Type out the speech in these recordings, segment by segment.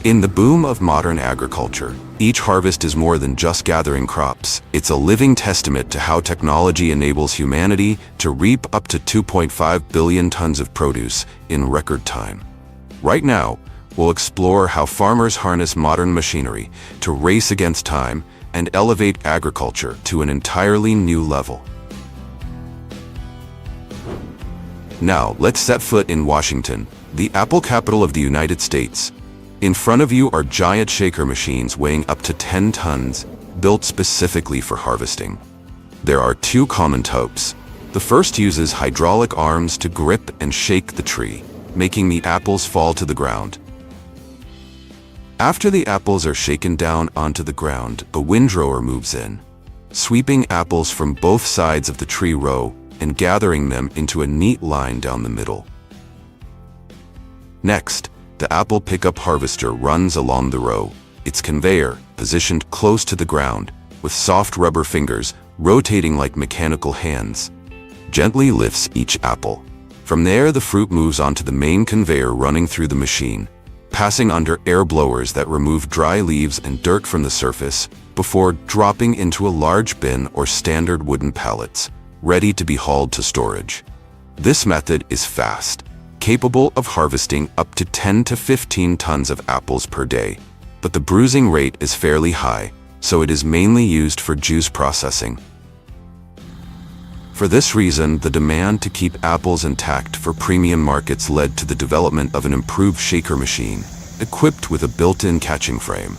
In the boom of modern agriculture, each harvest is more than just gathering crops. It's a living testament to how technology enables humanity to reap up to 2.5 billion tons of produce in record time. Right now, we'll explore how farmers harness modern machinery to race against time and elevate agriculture to an entirely new level. Now, let's set foot in Washington, the apple capital of the United States. In front of you are giant shaker machines weighing up to 10 tons, built specifically for harvesting. There are two common types. The first uses hydraulic arms to grip and shake the tree, making the apples fall to the ground. After the apples are shaken down onto the ground, a windrower moves in, sweeping apples from both sides of the tree row and gathering them into a neat line down the middle. Next, the apple pickup harvester runs along the row, its conveyor positioned close to the ground, with soft rubber fingers rotating like mechanical hands, gently lifts each apple. From there, the fruit moves onto the main conveyor running through the machine, passing under air blowers that remove dry leaves and dirt from the surface before dropping into a large bin or standard wooden pallets, ready to be hauled to storage. This method is fast, capable of harvesting up to 10 to 15 tons of apples per day, but the bruising rate is fairly high, so it is mainly used for juice processing. For this reason, the demand to keep apples intact for premium markets led to the development of an improved shaker machine, equipped with a built-in catching frame.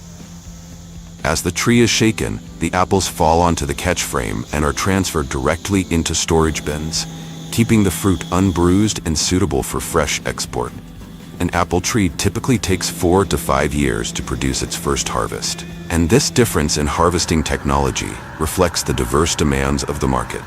As the tree is shaken, the apples fall onto the catch frame and are transferred directly into storage bins, keeping the fruit unbruised and suitable for fresh export. An apple tree typically takes 4 to 5 years to produce its first harvest, and this difference in harvesting technology reflects the diverse demands of the market.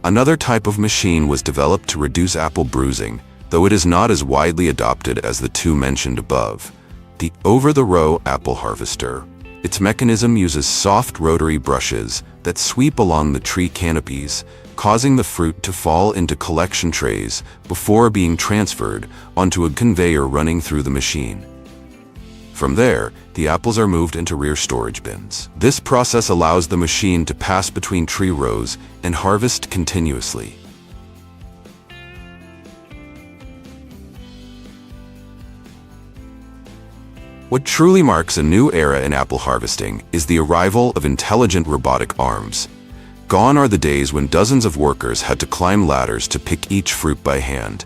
Another type of machine was developed to reduce apple bruising, though it is not as widely adopted as the two mentioned above. The over-the-row apple harvester. Its mechanism uses soft rotary brushes that sweep along the tree canopies, causing the fruit to fall into collection trays before being transferred onto a conveyor running through the machine. From there, the apples are moved into rear storage bins. This process allows the machine to pass between tree rows and harvest continuously. What truly marks a new era in apple harvesting is the arrival of intelligent robotic arms. Gone are the days when dozens of workers had to climb ladders to pick each fruit by hand.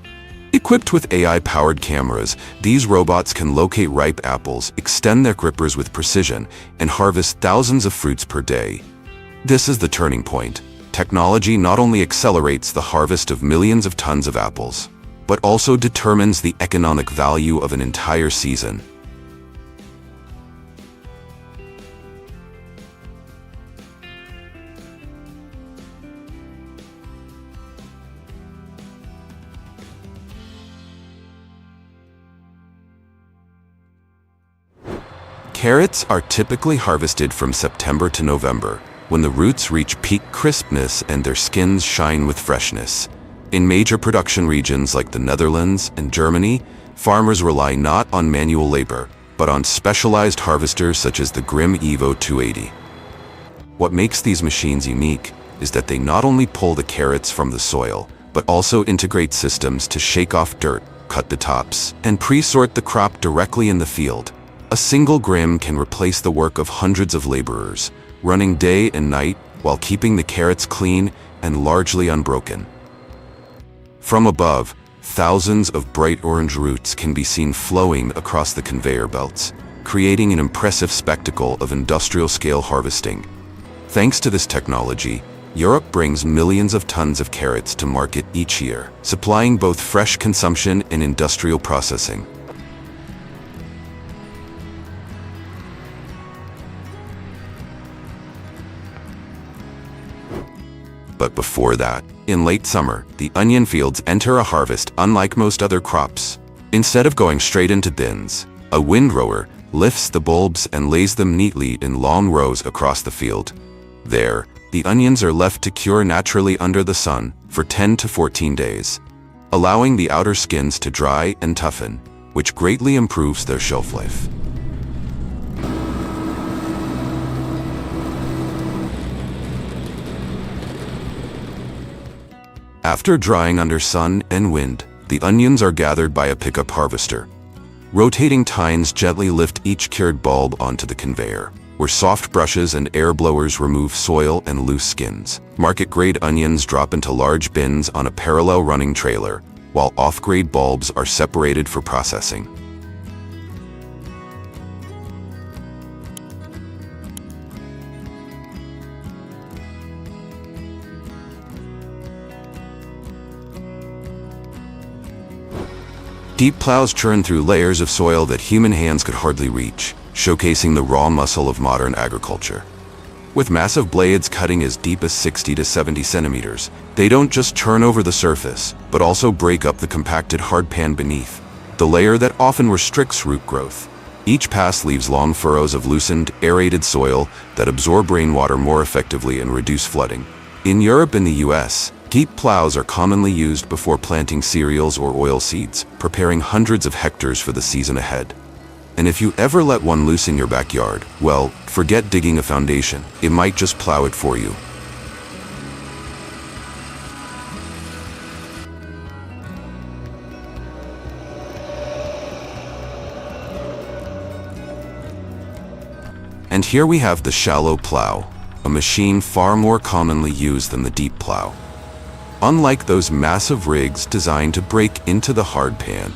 Equipped with AI-powered cameras, these robots can locate ripe apples, extend their grippers with precision, and harvest thousands of fruits per day. This is the turning point. Technology not only accelerates the harvest of millions of tons of apples, but also determines the economic value of an entire season. Carrots are typically harvested from September to November, when the roots reach peak crispness and their skins shine with freshness. In major production regions like the Netherlands and Germany, farmers rely not on manual labor, but on specialized harvesters such as the Grimm Evo 280. What makes these machines unique is that they not only pull the carrots from the soil, but also integrate systems to shake off dirt, cut the tops, and pre-sort the crop directly in the field. A single Grimm can replace the work of hundreds of laborers, running day and night while keeping the carrots clean and largely unbroken. From above, thousands of bright orange roots can be seen flowing across the conveyor belts, creating an impressive spectacle of industrial-scale harvesting. Thanks to this technology, Europe brings millions of tons of carrots to market each year, supplying both fresh consumption and industrial processing. But before that, in late summer, the onion fields enter a harvest unlike most other crops. Instead of going straight into bins, a windrower lifts the bulbs and lays them neatly in long rows across the field. There, the onions are left to cure naturally under the sun for 10 to 14 days, allowing the outer skins to dry and toughen, which greatly improves their shelf life. After drying under sun and wind, the onions are gathered by a pickup harvester. Rotating tines gently lift each cured bulb onto the conveyor, where soft brushes and air blowers remove soil and loose skins. Market-grade onions drop into large bins on a parallel running trailer, while off-grade bulbs are separated for processing. Deep plows churn through layers of soil that human hands could hardly reach, showcasing the raw muscle of modern agriculture. With massive blades cutting as deep as 60 to 70 centimeters, they don't just churn over the surface, but also break up the compacted hardpan beneath, the layer that often restricts root growth. Each pass leaves long furrows of loosened, aerated soil that absorb rainwater more effectively and reduce flooding. In Europe and the US, deep plows are commonly used before planting cereals or oilseeds, preparing hundreds of hectares for the season ahead. And if you ever let one loose in your backyard, well, forget digging a foundation. It might just plow it for you. And here we have the shallow plow, a machine far more commonly used than the deep plow. Unlike those massive rigs designed to break into the hardpan,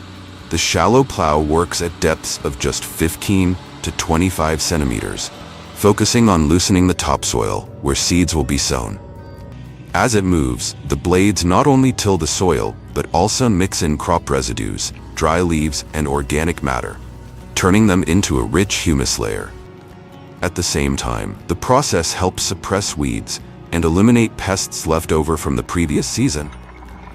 the shallow plow works at depths of just 15 to 25 centimeters, focusing on loosening the topsoil where seeds will be sown. As it moves, the blades not only till the soil, but also mix in crop residues, dry leaves, and organic matter, turning them into a rich humus layer. At the same time, the process helps suppress weeds and eliminate pests left over from the previous season.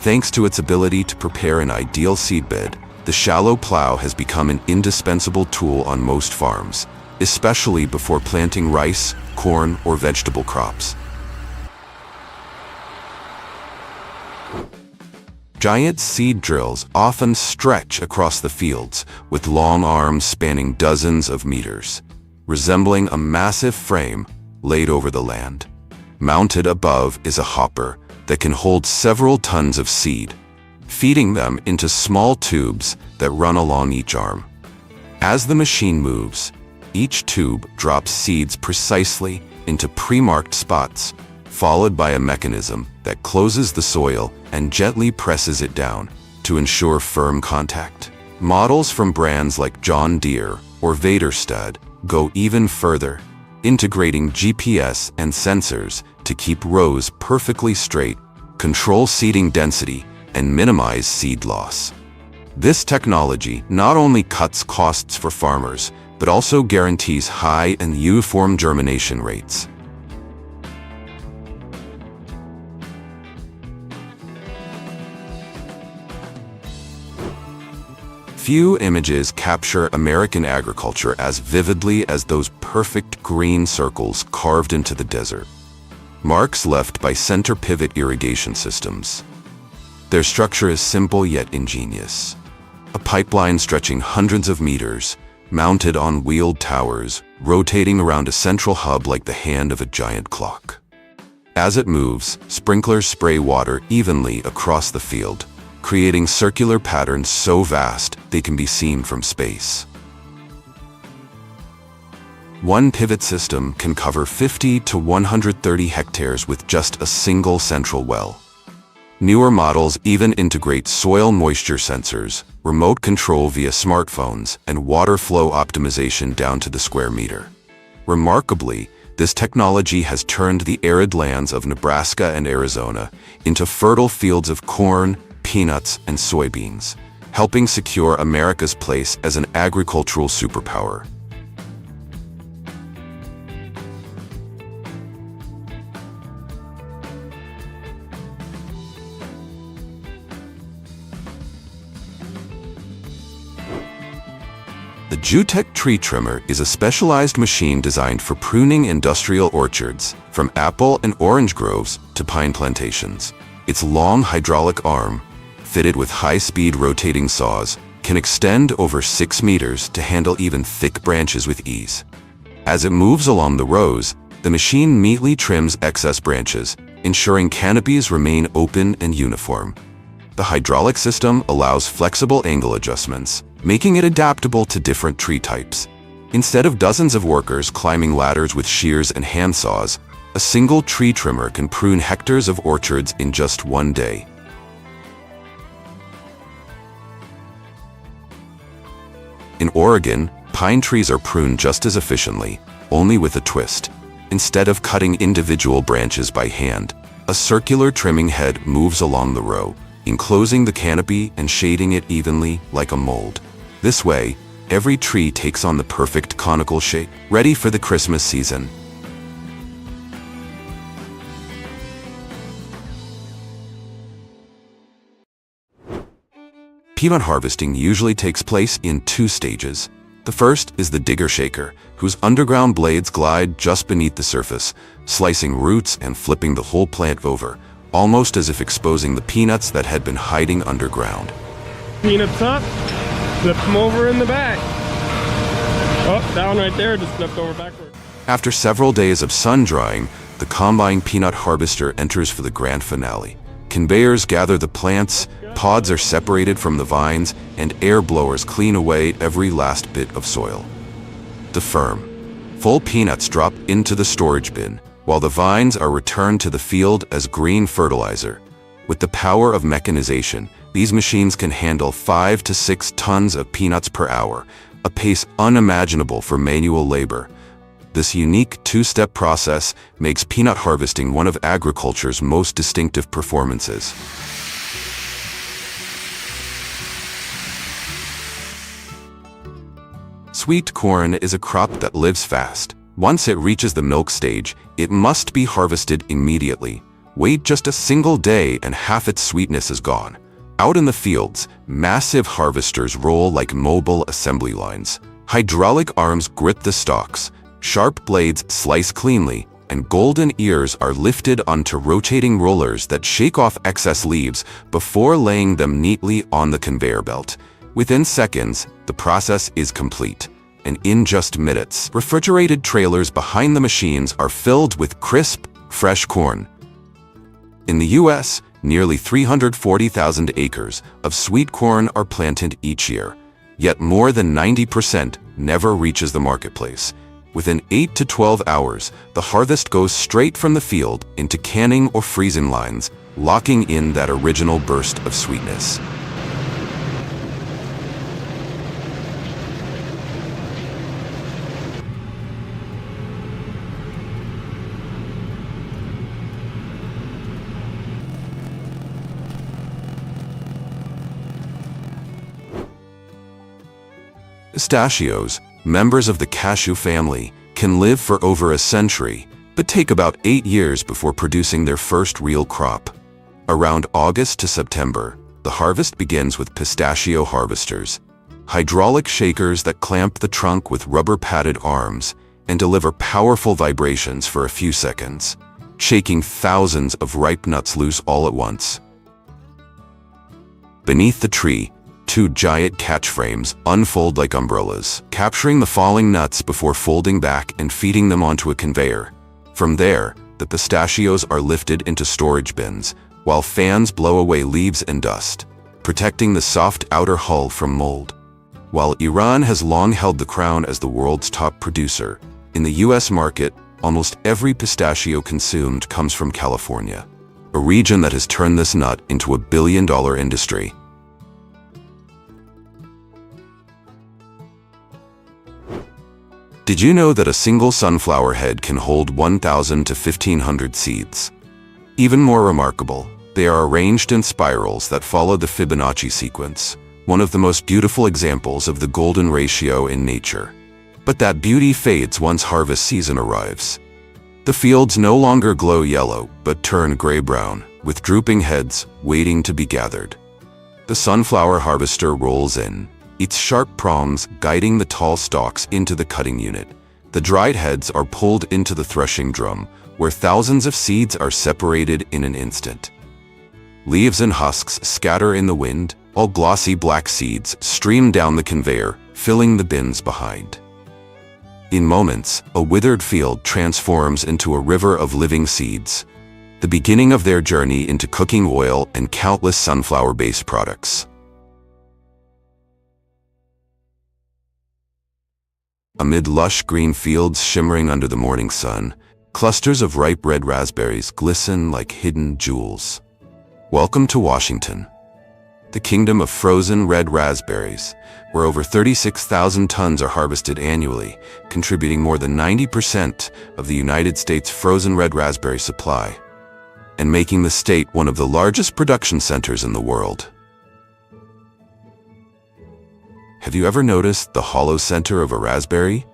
Thanks to its ability to prepare an ideal seedbed, the shallow plow has become an indispensable tool on most farms, especially before planting rice, corn, or vegetable crops. Giant seed drills often stretch across the fields, with long arms spanning dozens of meters, resembling a massive frame laid over the land. Mounted above is a hopper that can hold several tons of seed, feeding them into small tubes that run along each arm. As the machine moves, each tube drops seeds precisely into pre-marked spots, followed by a mechanism that closes the soil and gently presses it down to ensure firm contact. Models from brands like John Deere or Vaderstad go even further, integrating GPS and sensors to keep rows perfectly straight, control seeding density, and minimize seed loss. This technology not only cuts costs for farmers, but also guarantees high and uniform germination rates. Few images capture American agriculture as vividly as those perfect green circles carved into the desert, marks left by center pivot irrigation systems. Their structure is simple yet ingenious. A pipeline stretching hundreds of meters, mounted on wheeled towers, rotating around a central hub like the hand of a giant clock. As it moves, sprinklers spray water evenly across the field, creating circular patterns so vast they can be seen from space. One pivot system can cover 50 to 130 hectares with just a single central well. Newer models even integrate soil moisture sensors, remote control via smartphones, and water flow optimization down to the square meter. Remarkably, this technology has turned the arid lands of Nebraska and Arizona into fertile fields of corn, peanuts, and soybeans, helping secure America's place as an agricultural superpower. The Jutech tree trimmer is a specialized machine designed for pruning industrial orchards, from apple and orange groves to pine plantations. Its long hydraulic arm, fitted with high-speed rotating saws, can extend over 6 meters to handle even thick branches with ease. As it moves along the rows, the machine neatly trims excess branches, ensuring canopies remain open and uniform. The hydraulic system allows flexible angle adjustments, making it adaptable to different tree types. Instead of dozens of workers climbing ladders with shears and handsaws, a single tree trimmer can prune hectares of orchards in just one day. In Oregon, pine trees are pruned just as efficiently, only with a twist. Instead of cutting individual branches by hand, a circular trimming head moves along the row, enclosing the canopy and shading it evenly like a mold. This way, every tree takes on the perfect conical shape, ready for the Christmas season. Peanut harvesting usually takes place in 2 stages. The first is the digger shaker, whose underground blades glide just beneath the surface, slicing roots and flipping the whole plant over, almost as if exposing the peanuts that had been hiding underground. Peanuts up, flip them over in the back. Oh, down right there, just flipped over backward. After several days of sun drying, the combine peanut harvester enters for the grand finale. Conveyors gather the plants, pods are separated from the vines, and air blowers clean away every last bit of soil. The firm, full peanuts drop into the storage bin, while the vines are returned to the field as green fertilizer. With the power of mechanization, these machines can handle 5 to 6 tons of peanuts per hour, a pace unimaginable for manual labor. This unique 2-step process makes peanut harvesting one of agriculture's most distinctive performances. Sweet corn is a crop that lives fast. Once it reaches the milk stage, it must be harvested immediately. Wait just a single day and half its sweetness is gone. Out in the fields, massive harvesters roll like mobile assembly lines. Hydraulic arms grip the stalks, sharp blades slice cleanly, and golden ears are lifted onto rotating rollers that shake off excess leaves before laying them neatly on the conveyor belt. Within seconds, the process is complete, and in just minutes, refrigerated trailers behind the machines are filled with crisp, fresh corn. In the U.S., nearly 340,000 acres of sweet corn are planted each year, yet more than 90% never reaches the marketplace. Within 8 to 12 hours, the harvest goes straight from the field into canning or freezing lines, locking in that original burst of sweetness. Pistachios, members of the cashew family, can live for over a century, but take about 8 years before producing their first real crop. Around August to September, the harvest begins with pistachio harvesters, hydraulic shakers that clamp the trunk with rubber-padded arms and deliver powerful vibrations for a few seconds, shaking thousands of ripe nuts loose all at once. Beneath the tree, 2 giant catch frames unfold like umbrellas, capturing the falling nuts before folding back and feeding them onto a conveyor. From there, the pistachios are lifted into storage bins, while fans blow away leaves and dust, protecting the soft outer hull from mold. While Iran has long held the crown as the world's top producer, in the U.S. market, almost every pistachio consumed comes from California, a region that has turned this nut into a billion-dollar industry. Did you know that a single sunflower head can hold 1,000 to 1,500 seeds? Even more remarkable, they are arranged in spirals that follow the Fibonacci sequence, one of the most beautiful examples of the golden ratio in nature. But that beauty fades once harvest season arrives. The fields no longer glow yellow, but turn gray-brown, with drooping heads waiting to be gathered. The sunflower harvester rolls in, its sharp prongs guiding the tall stalks into the cutting unit. The dried heads are pulled into the threshing drum, where thousands of seeds are separated in an instant. Leaves and husks scatter in the wind, while glossy black seeds stream down the conveyor, filling the bins behind. In moments, a withered field transforms into a river of living seeds, the beginning of their journey into cooking oil and countless sunflower-based products. Amid lush green fields shimmering under the morning sun, clusters of ripe red raspberries glisten like hidden jewels. Welcome to Washington, the kingdom of frozen red raspberries, where over 36,000 tons are harvested annually, contributing more than 90% of the United States' frozen red raspberry supply, and making the state one of the largest production centers in the world. Have you ever noticed the hollow center of a raspberry?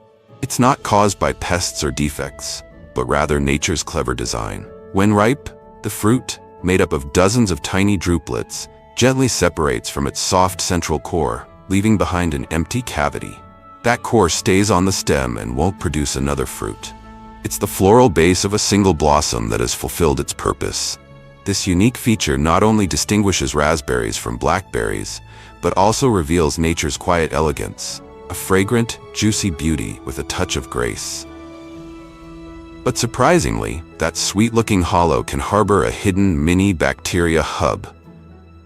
It's not caused by pests or defects, but rather nature's clever design. When ripe, the fruit, made up of dozens of tiny drupelets, gently separates from its soft central core, leaving behind an empty cavity. That core stays on the stem and won't produce another fruit. It's the floral base of a single blossom that has fulfilled its purpose. This unique feature not only distinguishes raspberries from blackberries, but also reveals nature's quiet elegance, a fragrant, juicy beauty with a touch of grace. But surprisingly, that sweet-looking hollow can harbor a hidden mini bacteria hub,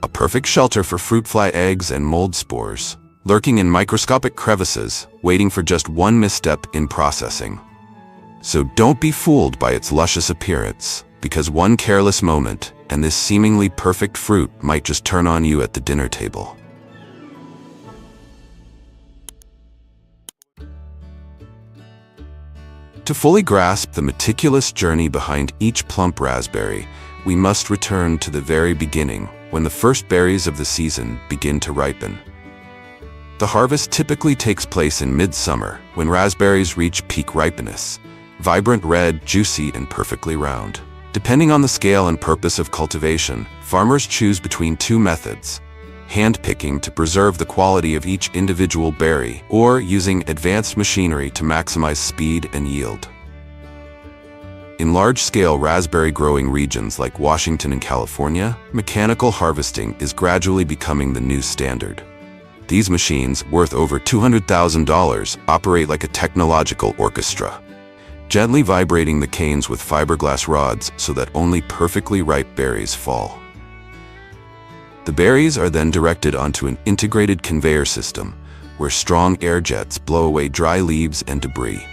a perfect shelter for fruit fly eggs and mold spores, lurking in microscopic crevices, waiting for just one misstep in processing. So don't be fooled by its luscious appearance, because one careless moment, and this seemingly perfect fruit might just turn on you at the dinner table. To fully grasp the meticulous journey behind each plump raspberry, we must return to the very beginning, when the first berries of the season begin to ripen. The harvest typically takes place in midsummer, when raspberries reach peak ripeness, vibrant red, juicy, and perfectly round. Depending on the scale and purpose of cultivation, farmers choose between two methods: hand-picking to preserve the quality of each individual berry, or using advanced machinery to maximize speed and yield. In large-scale raspberry-growing regions like Washington and California, mechanical harvesting is gradually becoming the new standard. These machines, worth over $200,000, operate like a technological orchestra, gently vibrating the canes with fiberglass rods so that only perfectly ripe berries fall. The berries are then directed onto an integrated conveyor system, where strong air jets blow away dry leaves and debris.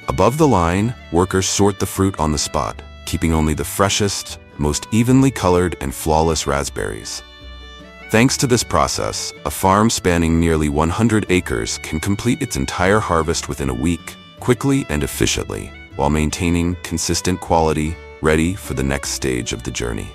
Above the line, workers sort the fruit on the spot, keeping only the freshest, most evenly colored and flawless raspberries. Thanks to this process, a farm spanning nearly 100 acres can complete its entire harvest within a week, quickly and efficiently, while maintaining consistent quality, ready for the next stage of the journey.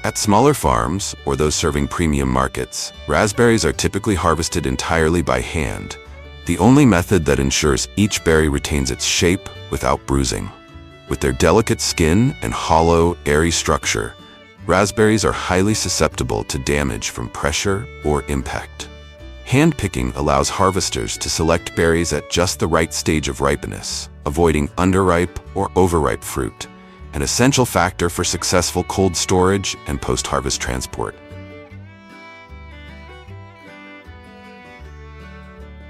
At smaller farms, or those serving premium markets, raspberries are typically harvested entirely by hand, the only method that ensures each berry retains its shape without bruising. With their delicate skin and hollow, airy structure, raspberries are highly susceptible to damage from pressure or impact. Hand-picking allows harvesters to select berries at just the right stage of ripeness, avoiding underripe or overripe fruit, an essential factor for successful cold storage and post-harvest transport.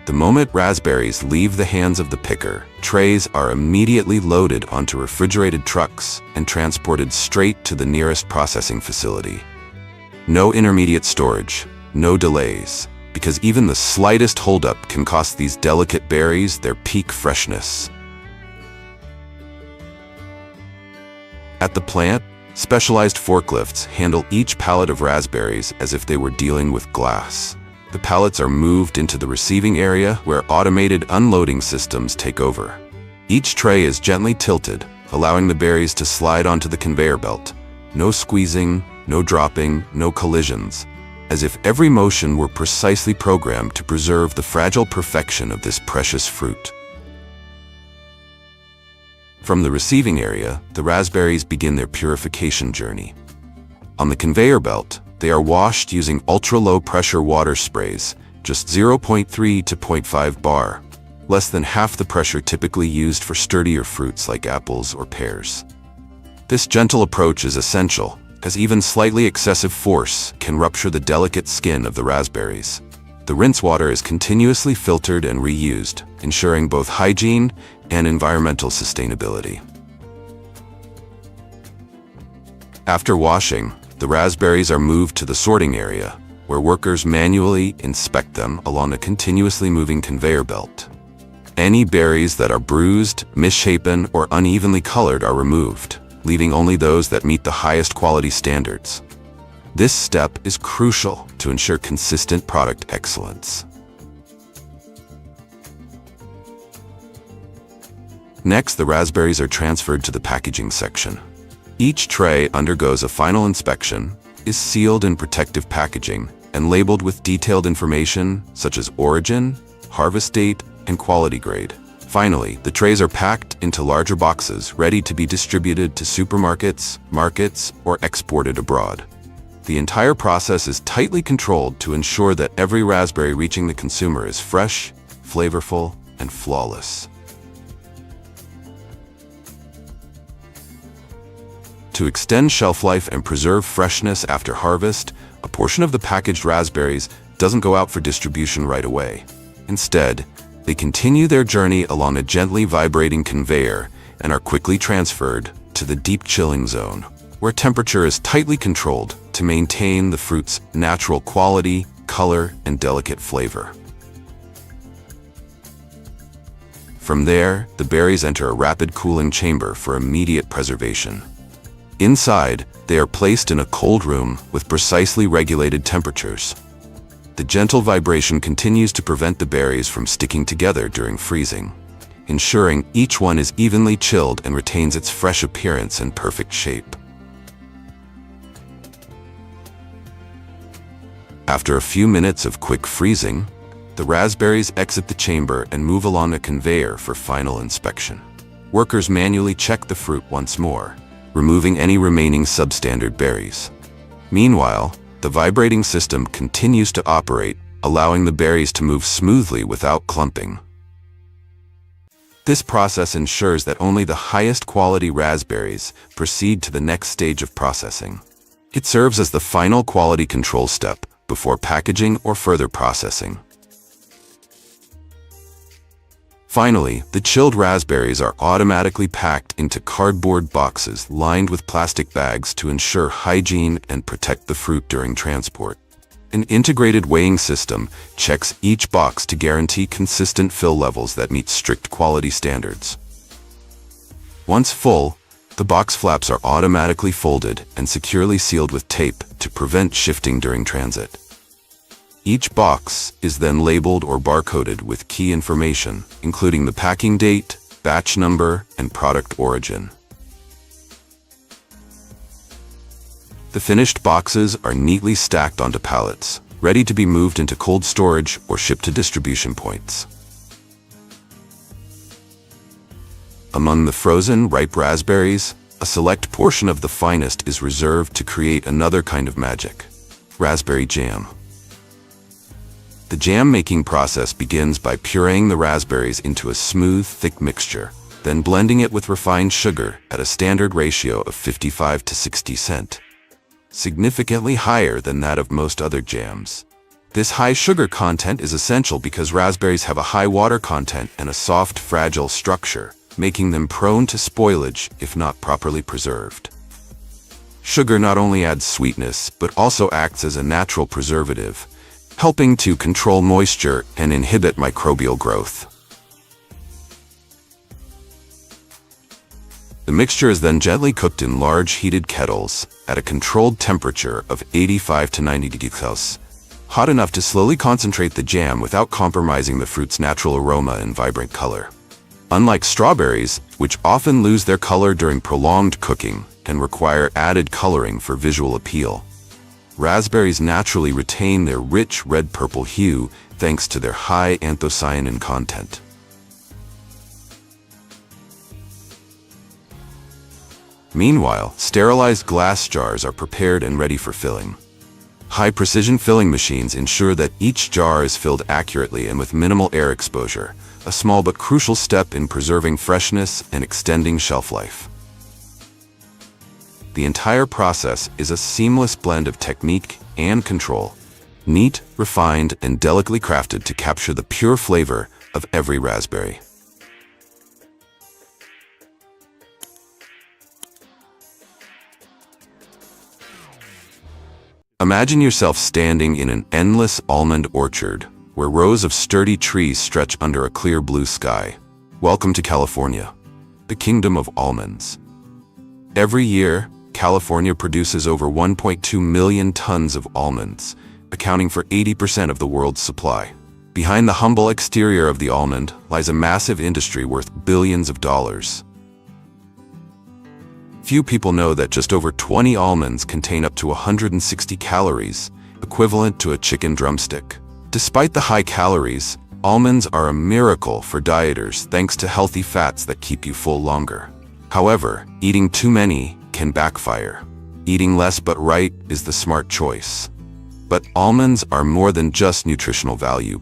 The moment raspberries leave the hands of the picker, trays are immediately loaded onto refrigerated trucks and transported straight to the nearest processing facility. No intermediate storage, no delays, because even the slightest holdup can cost these delicate berries their peak freshness. At the plant, specialized forklifts handle each pallet of raspberries as if they were dealing with glass. The pallets are moved into the receiving area where automated unloading systems take over. Each tray is gently tilted, allowing the berries to slide onto the conveyor belt. No squeezing, no dropping, no collisions, as if every motion were precisely programmed to preserve the fragile perfection of this precious fruit. From the receiving area, the raspberries begin their purification journey. On the conveyor belt, They are washed using ultra-low pressure water sprays, just 0.3 to 0.5 bar, less than half the pressure typically used for sturdier fruits like apples or pears. This gentle approach is essential, as even slightly excessive force can rupture the delicate skin of the raspberries. The rinse water is continuously filtered and reused, ensuring both hygiene and environmental sustainability. After washing, the raspberries are moved to the sorting area, where workers manually inspect them along a continuously moving conveyor belt. Any berries that are bruised, misshapen, or unevenly colored are removed, leaving only those that meet the highest quality standards. This step is crucial to ensure consistent product excellence. Next, the raspberries are transferred to the packaging section. Each tray undergoes a final inspection, is sealed in protective packaging, and labeled with detailed information such as origin, harvest date, and quality grade. Finally, the trays are packed into larger boxes ready to be distributed to supermarkets, markets, or exported abroad. The entire process is tightly controlled to ensure that every raspberry reaching the consumer is fresh, flavorful, and flawless. To extend shelf life and preserve freshness after harvest, a portion of the packaged raspberries doesn't go out for distribution right away. Instead, they continue their journey along a gently vibrating conveyor and are quickly transferred to the deep chilling zone, where temperature is tightly controlled to maintain the fruit's natural quality, color, and delicate flavor. From there, the berries enter a rapid cooling chamber for immediate preservation. Inside, they are placed in a cold room with precisely regulated temperatures. The gentle vibration continues to prevent the berries from sticking together during freezing, ensuring each one is evenly chilled and retains its fresh appearance and perfect shape. After a few minutes of quick freezing, the raspberries exit the chamber and move along a conveyor for final inspection. Workers manually check the fruit once more, removing any remaining substandard berries. Meanwhile, the vibrating system continues to operate, allowing the berries to move smoothly without clumping. This process ensures that only the highest quality raspberries proceed to the next stage of processing. It serves as the final quality control step before packaging or further processing. Finally, the chilled raspberries are automatically packed into cardboard boxes lined with plastic bags to ensure hygiene and protect the fruit during transport. An integrated weighing system checks each box to guarantee consistent fill levels that meet strict quality standards. Once full, the box flaps are automatically folded and securely sealed with tape to prevent shifting during transit. Each box is then labeled or barcoded with key information, including the packing date, batch number, and product origin. The finished boxes are neatly stacked onto pallets, ready to be moved into cold storage or shipped to distribution points. Among the frozen, ripe raspberries, a select portion of the finest is reserved to create another kind of magic: raspberry jam. The jam-making process begins by pureeing the raspberries into a smooth, thick mixture, then blending it with refined sugar at a standard ratio of 55 to 60%, significantly higher than that of most other jams. This high sugar content is essential because raspberries have a high water content and a soft, fragile structure, making them prone to spoilage if not properly preserved. Sugar not only adds sweetness, but also acts as a natural preservative, helping to control moisture and inhibit microbial growth. The mixture is then gently cooked in large heated kettles at a controlled temperature of 85 to 90 degrees Celsius, hot enough to slowly concentrate the jam without compromising the fruit's natural aroma and vibrant color. Unlike strawberries, which often lose their color during prolonged cooking and require added coloring for visual appeal, raspberries naturally retain their rich red-purple hue thanks to their high anthocyanin content. Meanwhile, sterilized glass jars are prepared and ready for filling. High-precision filling machines ensure that each jar is filled accurately and with minimal air exposure, a small but crucial step in preserving freshness and extending shelf life. The entire process is a seamless blend of technique and control, neat, refined, and delicately crafted to capture the pure flavor of every raspberry. Imagine yourself standing in an endless almond orchard, where rows of sturdy trees stretch under a clear blue sky. Welcome to California, the kingdom of almonds. Every year, California produces over 1.2 million tons of almonds, accounting for 80% of the world's supply. Behind the humble exterior of the almond lies a massive industry worth billions of dollars. Few people know that just over 20 almonds contain up to 160 calories, equivalent to a chicken drumstick. Despite the high calories, almonds are a miracle for dieters thanks to healthy fats that keep you full longer. However, eating too many can backfire. Eating less but right is the smart choice. But almonds are more than just nutritional value.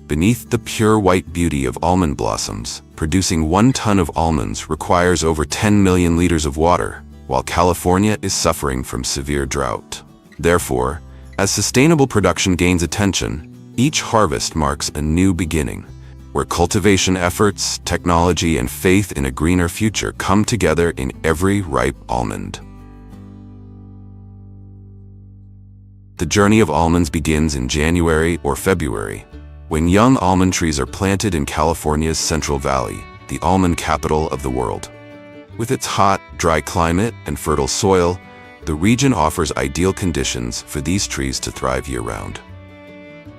Beneath the pure white beauty of almond blossoms, producing 1 ton of almonds requires over 10 million liters of water, while California is suffering from severe drought. Therefore, as sustainable production gains attention, each harvest marks a new beginning, where cultivation efforts, technology, and faith in a greener future come together in every ripe almond. The journey of almonds begins in January or February, when young almond trees are planted in California's Central Valley, the almond capital of the world. With its hot, dry climate and fertile soil, the region offers ideal conditions for these trees to thrive year-round.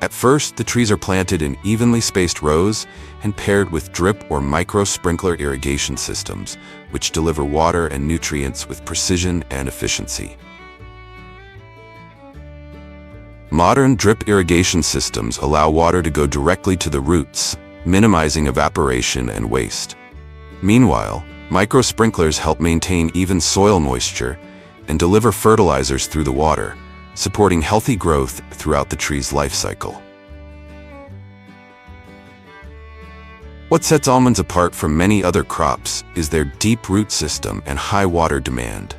At first, the trees are planted in evenly spaced rows and paired with drip or micro-sprinkler irrigation systems, which deliver water and nutrients with precision and efficiency. Modern drip irrigation systems allow water to go directly to the roots, minimizing evaporation and waste. Meanwhile, micro-sprinklers help maintain even soil moisture and deliver fertilizers through the water, supporting healthy growth throughout the tree's life cycle. What sets almonds apart from many other crops is their deep root system and high water demand.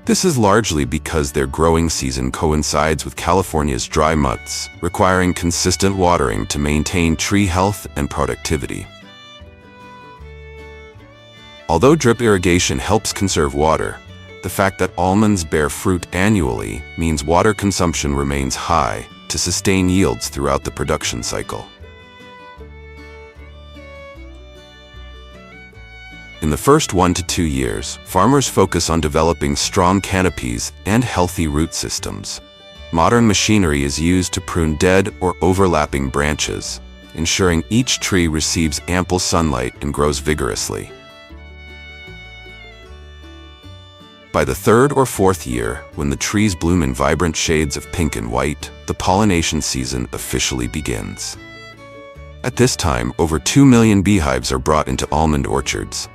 This is largely because their growing season coincides with California's dry months, requiring consistent watering to maintain tree health and productivity. Although drip irrigation helps conserve water, the fact that almonds bear fruit annually means water consumption remains high to sustain yields throughout the production cycle. In the first 1 to 2 years, farmers focus on developing strong canopies and healthy root systems. Modern machinery is used to prune dead or overlapping branches, ensuring each tree receives ample sunlight and grows vigorously. By the 3rd or 4th year, when the trees bloom in vibrant shades of pink and white, the pollination season officially begins. At this time, over 2 million beehives are brought into almond orchards.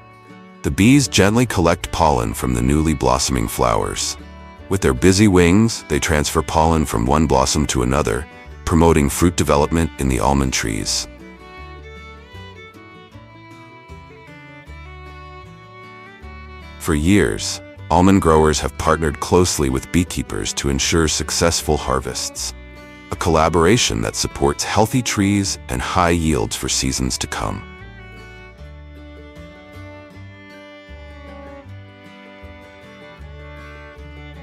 The bees gently collect pollen from the newly blossoming flowers. With their busy wings, they transfer pollen from one blossom to another, promoting fruit development in the almond trees. For years, almond growers have partnered closely with beekeepers to ensure successful harvests, a collaboration that supports healthy trees and high yields for seasons to come.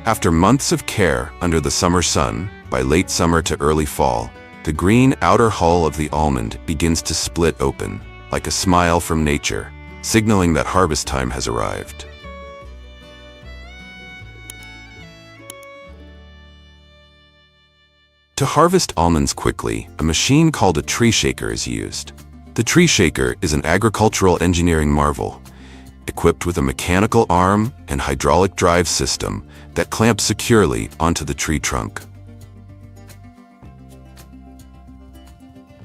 After months of care under the summer sun, by late summer to early fall, the green outer hull of the almond begins to split open, like a smile from nature, signaling that harvest time has arrived. To harvest almonds quickly, a machine called a tree shaker is used. The tree shaker is an agricultural engineering marvel, equipped with a mechanical arm and hydraulic drive system that clamps securely onto the tree trunk.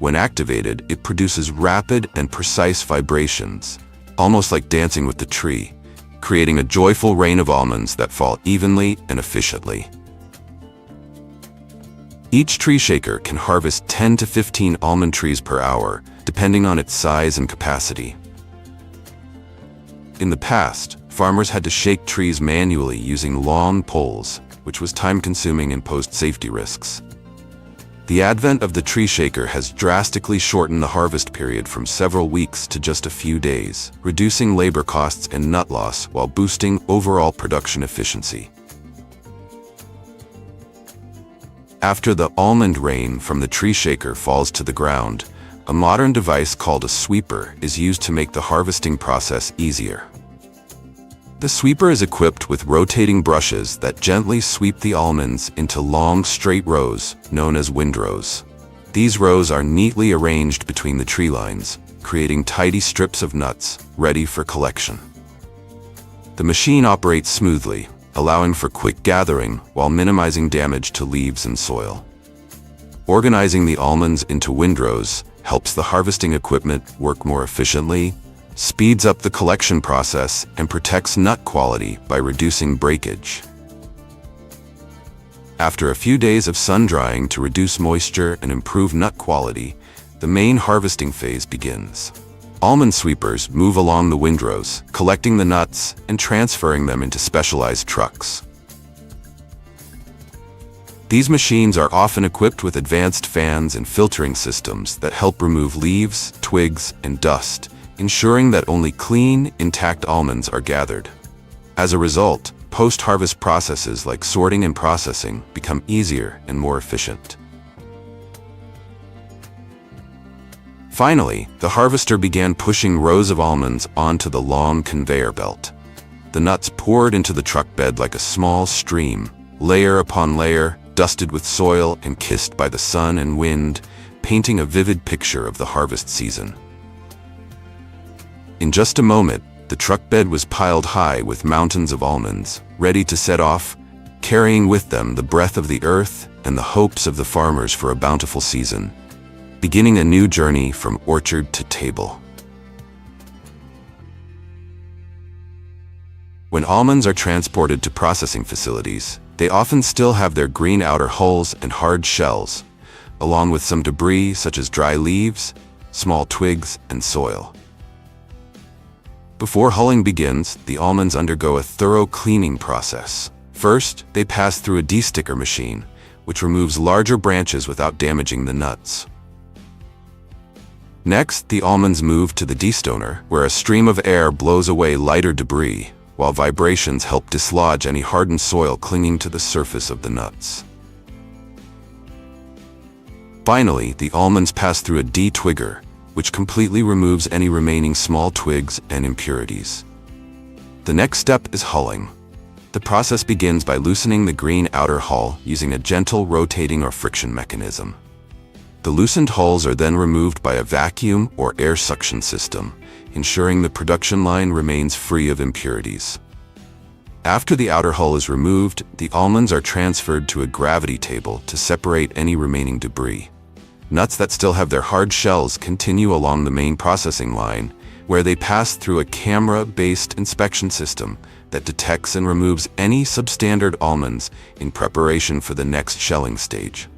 When activated, it produces rapid and precise vibrations, almost like dancing with the tree, creating a joyful rain of almonds that fall evenly and efficiently. Each tree shaker can harvest 10 to 15 almond trees per hour, depending on its size and capacity. In the past, farmers had to shake trees manually using long poles, which was time-consuming and posed safety risks. The advent of the tree shaker has drastically shortened the harvest period from several weeks to just a few days, reducing labor costs and nut loss while boosting overall production efficiency. After the almond rain from the tree shaker falls to the ground, a modern device called a sweeper is used to make the harvesting process easier. The sweeper is equipped with rotating brushes that gently sweep the almonds into long, straight rows, known as windrows. These rows are neatly arranged between the tree lines, creating tidy strips of nuts, ready for collection. The machine operates smoothly, allowing for quick gathering while minimizing damage to leaves and soil. Organizing the almonds into windrows helps the harvesting equipment work more efficiently, speeds up the collection process, and protects nut quality by reducing breakage. After a few days of sun drying to reduce moisture and improve nut quality, the main harvesting phase begins. Almond sweepers move along the windrows, collecting the nuts and transferring them into specialized trucks. These machines are often equipped with advanced fans and filtering systems that help remove leaves, twigs, and dust, ensuring that only clean, intact almonds are gathered. As a result, post-harvest processes like sorting and processing become easier and more efficient. Finally, the harvester began pushing rows of almonds onto the long conveyor belt. The nuts poured into the truck bed like a small stream, layer upon layer, dusted with soil and kissed by the sun and wind, painting a vivid picture of the harvest season. In just a moment, the truck bed was piled high with mountains of almonds, ready to set off, carrying with them the breath of the earth and the hopes of the farmers for a bountiful season, beginning a new journey from orchard to table. When almonds are transported to processing facilities, they often still have their green outer hulls and hard shells, along with some debris such as dry leaves, small twigs, and soil. Before hulling begins, the almonds undergo a thorough cleaning process. First, they pass through a desticker machine, which removes larger branches without damaging the nuts. Next, the almonds move to the destoner, where a stream of air blows away lighter debris, while vibrations help dislodge any hardened soil clinging to the surface of the nuts. Finally, the almonds pass through a detwigger, which completely removes any remaining small twigs and impurities. The next step is hulling. The process begins by loosening the green outer hull using a gentle rotating or friction mechanism. The loosened hulls are then removed by a vacuum or air suction system, ensuring the production line remains free of impurities. After the outer hull is removed, the almonds are transferred to a gravity table to separate any remaining debris. Nuts that still have their hard shells continue along the main processing line, where they pass through a camera-based inspection system that detects and removes any substandard almonds in preparation for the next shelling stage.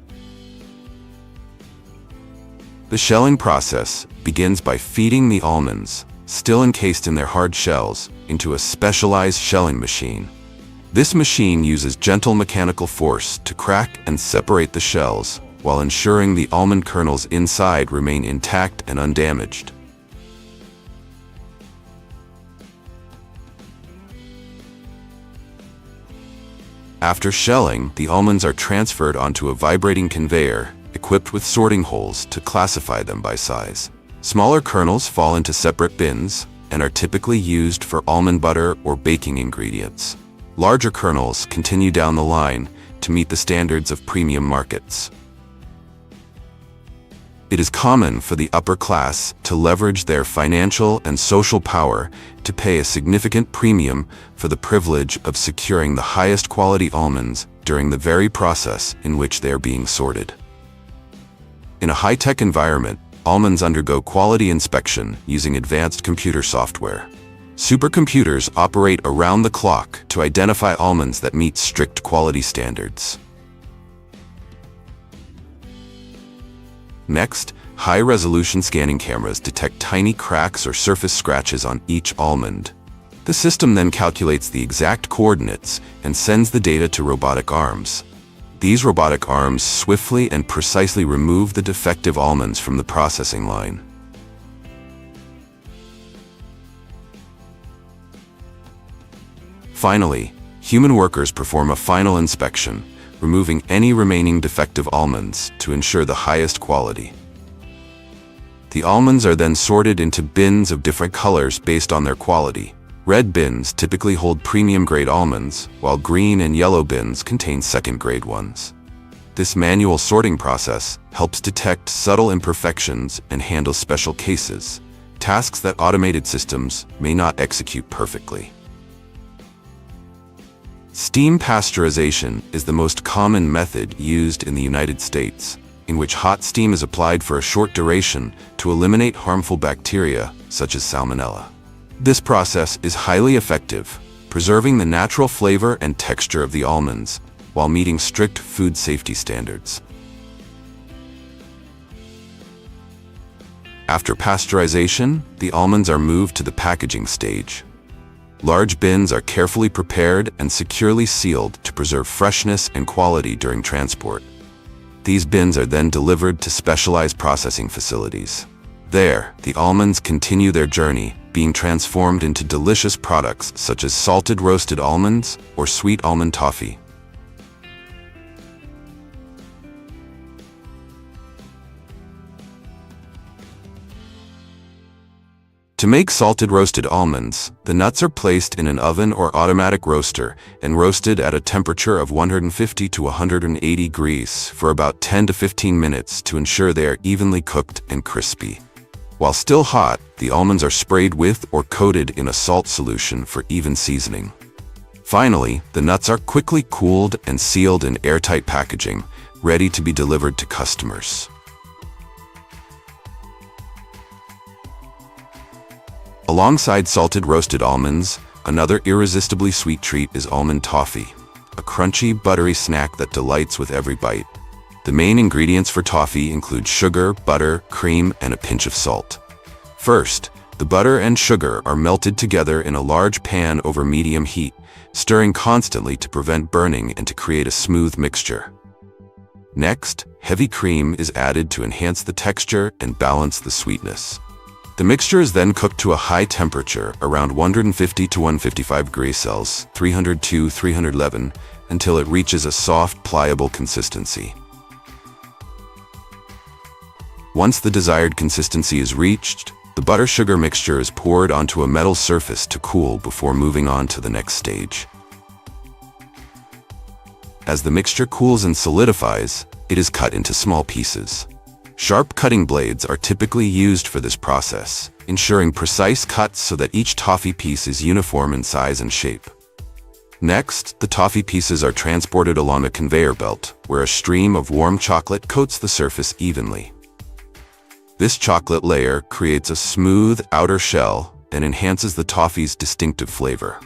The shelling process begins by feeding the almonds, still encased in their hard shells, into a specialized shelling machine. This machine uses gentle mechanical force to crack and separate the shells, while ensuring the almond kernels inside remain intact and undamaged. After shelling, the almonds are transferred onto a vibrating conveyor, equipped with sorting holes to classify them by size. Smaller kernels fall into separate bins and are typically used for almond butter or baking ingredients. Larger kernels continue down the line to meet the standards of premium markets. It is common for the upper class to leverage their financial and social power to pay a significant premium for the privilege of securing the highest quality almonds during the very process in which they are being sorted. In a high-tech environment, almonds undergo quality inspection using advanced computer software. Supercomputers operate around the clock to identify almonds that meet strict quality standards. Next, high-resolution scanning cameras detect tiny cracks or surface scratches on each almond. The system then calculates the exact coordinates and sends the data to robotic arms. These robotic arms swiftly and precisely remove the defective almonds from the processing line. Finally, human workers perform a final inspection, removing any remaining defective almonds to ensure the highest quality. The almonds are then sorted into bins of different colors based on their quality. Red bins typically hold premium-grade almonds, while green and yellow bins contain second-grade ones. This manual sorting process helps detect subtle imperfections and handle special cases, tasks that automated systems may not execute perfectly. Steam pasteurization is the most common method used in the United States, in which hot steam is applied for a short duration to eliminate harmful bacteria such as salmonella. This process is highly effective, preserving the natural flavor and texture of the almonds while meeting strict food safety standards. After pasteurization, the almonds are moved to the packaging stage. Large bins are carefully prepared and securely sealed to preserve freshness and quality during transport. These bins are then delivered to specialized processing facilities. There, the almonds continue their journey, being transformed into delicious products such as salted roasted almonds or sweet almond toffee. To make salted roasted almonds, the nuts are placed in an oven or automatic roaster and roasted at a temperature of 150 to 180 degrees for about 10 to 15 minutes to ensure they are evenly cooked and crispy. While still hot, the almonds are sprayed with or coated in a salt solution for even seasoning. Finally, the nuts are quickly cooled and sealed in airtight packaging, ready to be delivered to customers. Alongside salted roasted almonds, another irresistibly sweet treat is almond toffee, a crunchy, buttery snack that delights with every bite. The main ingredients for toffee include sugar, butter, cream, and a pinch of salt. First, the butter and sugar are melted together in a large pan over medium heat, stirring constantly to prevent burning and to create a smooth mixture. Next, heavy cream is added to enhance the texture and balance the sweetness. The mixture is then cooked to a high temperature, around 150 to 155 degrees Celsius, 300 to 311, until it reaches a soft, pliable consistency. Once the desired consistency is reached, the butter-sugar mixture is poured onto a metal surface to cool before moving on to the next stage. As the mixture cools and solidifies, it is cut into small pieces. Sharp cutting blades are typically used for this process, ensuring precise cuts so that each toffee piece is uniform in size and shape. Next, the toffee pieces are transported along a conveyor belt, where a stream of warm chocolate coats the surface evenly. This chocolate layer creates a smooth outer shell and enhances the toffee's distinctive flavor.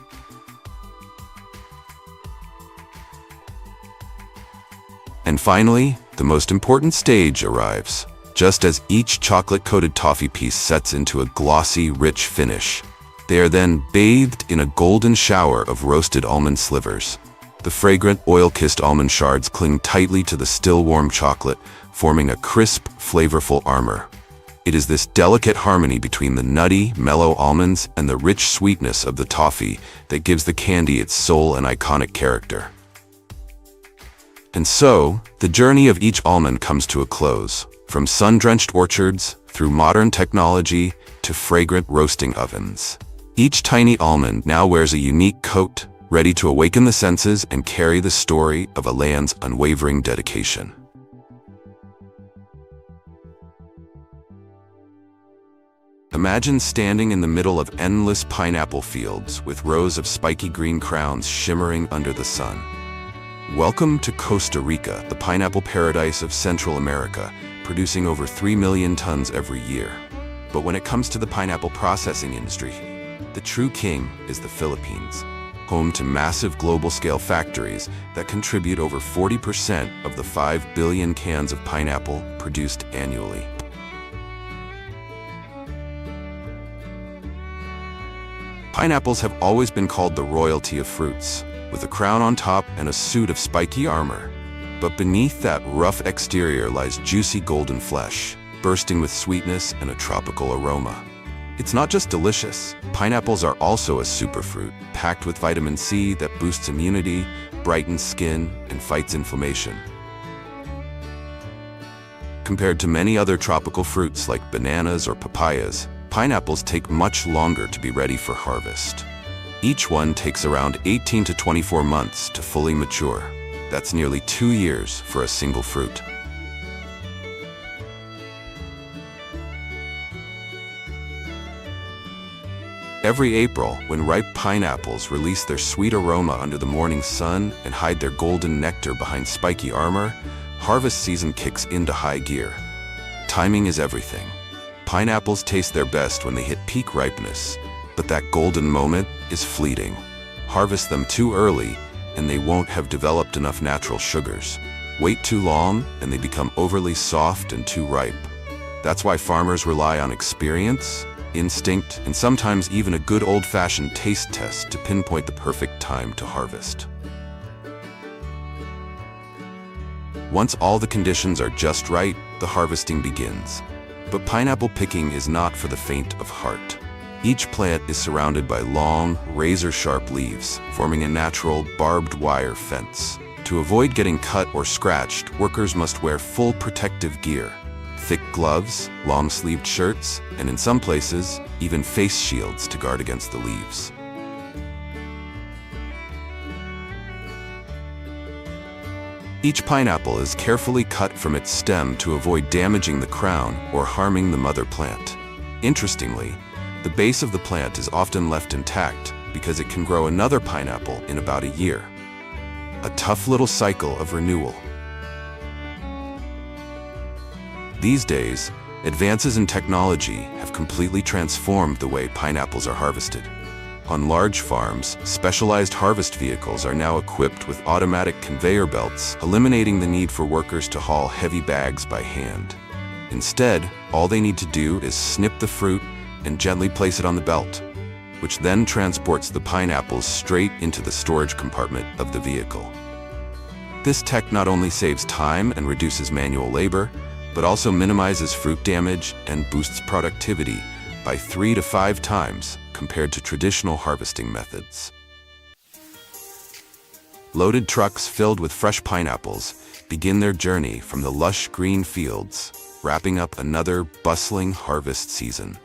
And finally, the most important stage arrives, just as each chocolate-coated toffee piece sets into a glossy, rich finish. They are then bathed in a golden shower of roasted almond slivers. The fragrant, oil-kissed almond shards cling tightly to the still warm chocolate, forming a crisp, flavorful armor. It is this delicate harmony between the nutty, mellow almonds and the rich sweetness of the toffee that gives the candy its soul and iconic character. And so, the journey of each almond comes to a close, from sun-drenched orchards, through modern technology, to fragrant roasting ovens. Each tiny almond now wears a unique coat, ready to awaken the senses and carry the story of a land's unwavering dedication. Imagine standing in the middle of endless pineapple fields with rows of spiky green crowns shimmering under the sun. Welcome to Costa Rica, the pineapple paradise of Central America, producing over 3 million tons every year. But when it comes to the pineapple processing industry, the true king is the Philippines. home to massive global-scale factories that contribute over 40% of the 5 billion cans of pineapple produced annually. Pineapples have always been called the royalty of fruits, with a crown on top and a suit of spiky armor. But beneath that rough exterior lies juicy golden flesh, bursting with sweetness and a tropical aroma. It's not just delicious. Pineapples are also a superfruit, packed with vitamin C that boosts immunity, brightens skin, and fights inflammation. Compared to many other tropical fruits like bananas or papayas, pineapples take much longer to be ready for harvest. Each one takes around 18 to 24 months to fully mature. That's nearly 2 years for a single fruit. Every April, when ripe pineapples release their sweet aroma under the morning sun and hide their golden nectar behind spiky armor, harvest season kicks into high gear. Timing is everything. Pineapples taste their best when they hit peak ripeness, but that golden moment is fleeting. Harvest them too early, and they won't have developed enough natural sugars. Wait too long, and they become overly soft and too ripe. That's why farmers rely on experience, instinct, and sometimes even a good old-fashioned taste test to pinpoint the perfect time to harvest. Once all the conditions are just right, the harvesting begins. But pineapple picking is not for the faint of heart. Each plant is surrounded by long, razor-sharp leaves, forming a natural, barbed wire fence. To avoid getting cut or scratched, workers must wear full protective gear: thick gloves, long-sleeved shirts, and in some places, even face shields to guard against the leaves. Each pineapple is carefully cut from its stem to avoid damaging the crown or harming the mother plant. Interestingly, the base of the plant is often left intact because it can grow another pineapple in about a year. A tough little cycle of renewal. These days, advances in technology have completely transformed the way pineapples are harvested. On large farms, specialized harvest vehicles are now equipped with automatic conveyor belts, eliminating the need for workers to haul heavy bags by hand. Instead, all they need to do is snip the fruit and gently place it on the belt, which then transports the pineapples straight into the storage compartment of the vehicle. This tech not only saves time and reduces manual labor, but also minimizes fruit damage and boosts productivity by 3 to 5 times compared to traditional harvesting methods. Loaded trucks filled with fresh pineapples begin their journey from the lush green fields, wrapping up another bustling harvest season.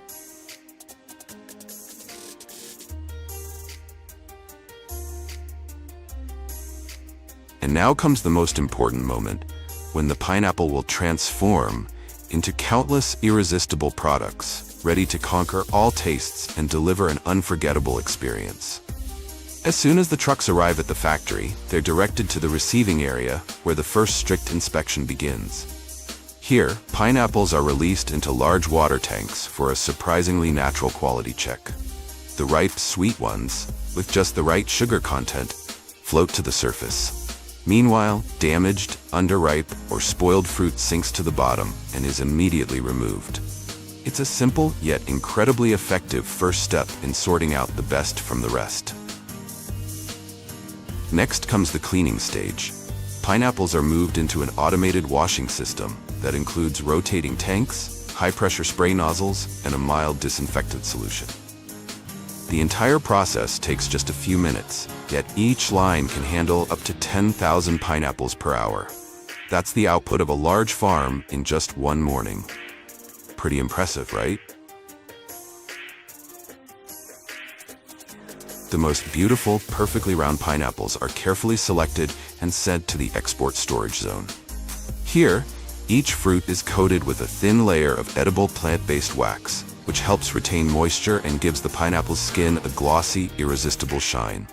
And now comes the most important moment, when the pineapple will transform into countless irresistible products, ready to conquer all tastes and deliver an unforgettable experience. As soon as the trucks arrive at the factory, they're directed to the receiving area, where the first strict inspection begins. Here, pineapples are released into large water tanks for a surprisingly natural quality check. The ripe, sweet ones, with just the right sugar content, float to the surface. Meanwhile, damaged, underripe, or spoiled fruit sinks to the bottom and is immediately removed. It's a simple yet incredibly effective first step in sorting out the best from the rest. Next comes the cleaning stage. Pineapples are moved into an automated washing system that includes rotating tanks, high-pressure spray nozzles, and a mild disinfectant solution. The entire process takes just a few minutes, yet each line can handle up to 10,000 pineapples per hour. That's the output of a large farm in just one morning. Pretty impressive, right? The most beautiful, perfectly round pineapples are carefully selected and sent to the export storage zone. Here, each fruit is coated with a thin layer of edible plant-based wax, which helps retain moisture and gives the pineapple's skin a glossy, irresistible shine.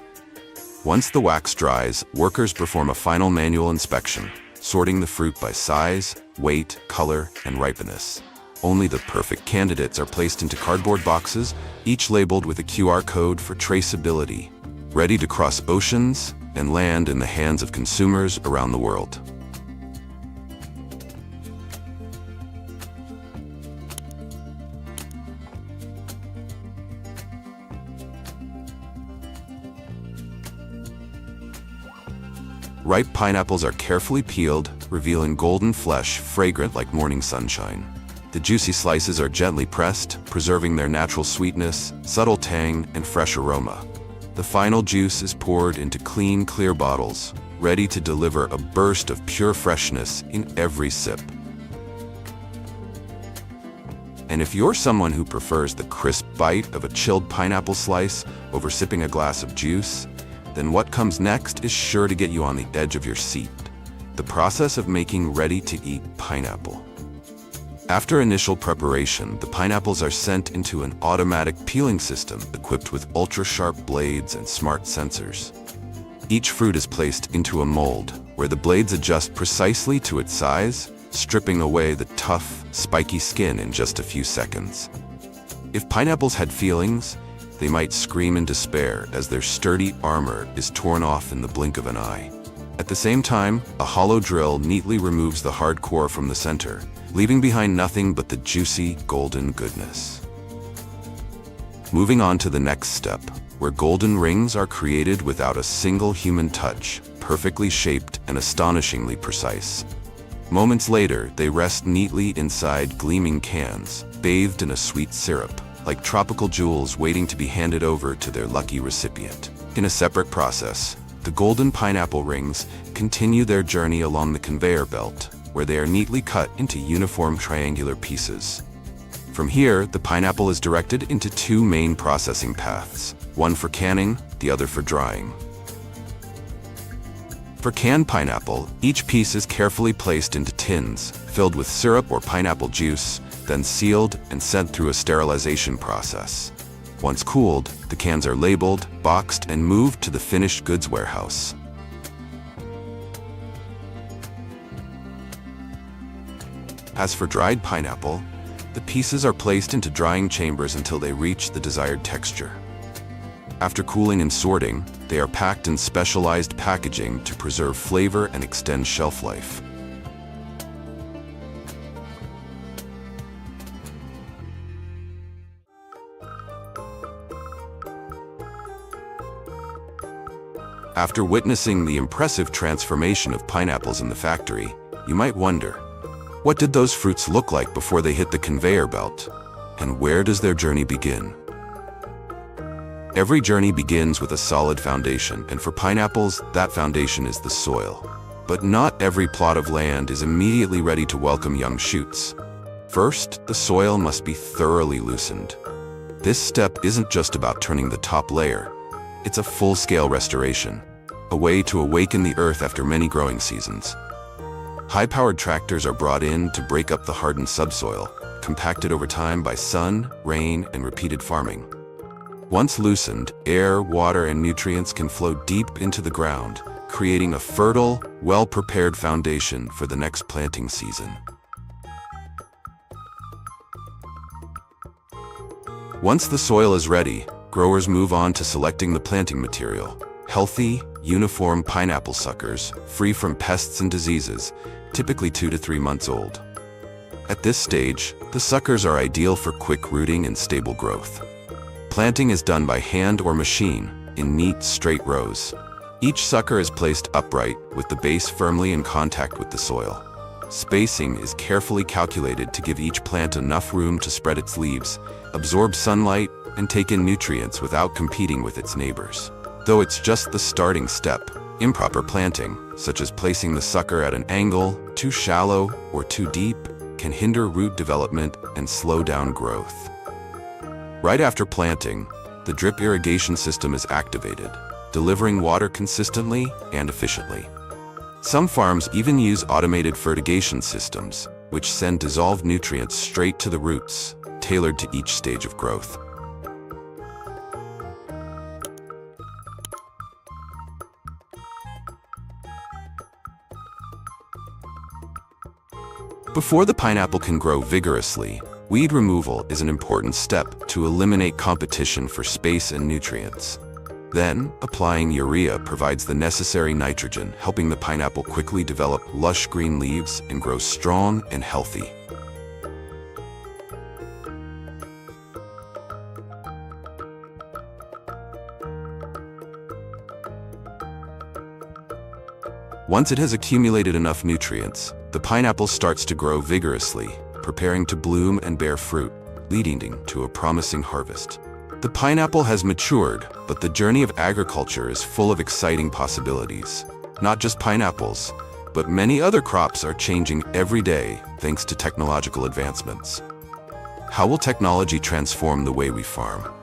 Once the wax dries, workers perform a final manual inspection, sorting the fruit by size, weight, color, and ripeness. Only the perfect candidates are placed into cardboard boxes, each labeled with a QR code for traceability. ready to cross oceans and land in the hands of consumers around the world. Ripe pineapples are carefully peeled, revealing golden flesh fragrant like morning sunshine. The juicy slices are gently pressed, preserving their natural sweetness, subtle tang, and fresh aroma. The final juice is poured into clean, clear bottles, ready to deliver a burst of pure freshness in every sip. And if you're someone who prefers the crisp bite of a chilled pineapple slice over sipping a glass of juice, then what comes next is sure to get you on the edge of your seat: the process of making ready-to-eat pineapple. After initial preparation, the pineapples are sent into an automatic peeling system equipped with ultra-sharp blades and smart sensors. Each fruit is placed into a mold, where the blades adjust precisely to its size, stripping away the tough, spiky skin in just a few seconds. If pineapples had feelings, they might scream in despair as their sturdy armor is torn off in the blink of an eye. At the same time, a hollow drill neatly removes the hard core from the center, leaving behind nothing but the juicy, golden goodness. Moving on to the next step, where golden rings are created without a single human touch, perfectly shaped and astonishingly precise. Moments later, they rest neatly inside gleaming cans, bathed in a sweet syrup, like tropical jewels waiting to be handed over to their lucky recipient. In a separate process, the golden pineapple rings continue their journey along the conveyor belt, where they are neatly cut into uniform triangular pieces. From here, the pineapple is directed into two main processing paths, one for canning, the other for drying. For canned pineapple, each piece is carefully placed into tins, filled with syrup or pineapple juice, then sealed and sent through a sterilization process. Once cooled, the cans are labeled, boxed, and moved to the finished goods warehouse. As for dried pineapple, the pieces are placed into drying chambers until they reach the desired texture. After cooling and sorting, they are packed in specialized packaging to preserve flavor and extend shelf life. After witnessing the impressive transformation of pineapples in the factory, you might wonder, what did those fruits look like before they hit the conveyor belt? And where does their journey begin? Every journey begins with a solid foundation, and for pineapples, that foundation is the soil. But not every plot of land is immediately ready to welcome young shoots. First, the soil must be thoroughly loosened. This step isn't just about turning the top layer. It's a full-scale restoration, a way to awaken the earth after many growing seasons. High-powered tractors are brought in to break up the hardened subsoil, compacted over time by sun, rain, and repeated farming. Once loosened, air, water, and nutrients can flow deep into the ground, creating a fertile, well-prepared foundation for the next planting season. Once the soil is ready, growers move on to selecting the planting material. Healthy, uniform pineapple suckers, free from pests and diseases, typically 2 to 3 months old. At this stage, the suckers are ideal for quick rooting and stable growth. Planting is done by hand or machine, in neat, straight rows. Each sucker is placed upright, with the base firmly in contact with the soil. Spacing is carefully calculated to give each plant enough room to spread its leaves, absorb sunlight, and take in nutrients without competing with its neighbors. Though it's just the starting step, improper planting, such as placing the sucker at an angle, too shallow, or too deep, can hinder root development and slow down growth. Right after planting, the drip irrigation system is activated, delivering water consistently and efficiently. Some farms even use automated fertigation systems, which send dissolved nutrients straight to the roots, tailored to each stage of growth. Before the pineapple can grow vigorously, weed removal is an important step to eliminate competition for space and nutrients. Then, applying urea provides the necessary nitrogen, helping the pineapple quickly develop lush green leaves and grow strong and healthy. Once it has accumulated enough nutrients, the pineapple starts to grow vigorously, preparing to bloom and bear fruit, leading to a promising harvest. The pineapple has matured, but the journey of agriculture is full of exciting possibilities. Not just pineapples, but many other crops are changing every day thanks to technological advancements. How will technology transform the way we farm?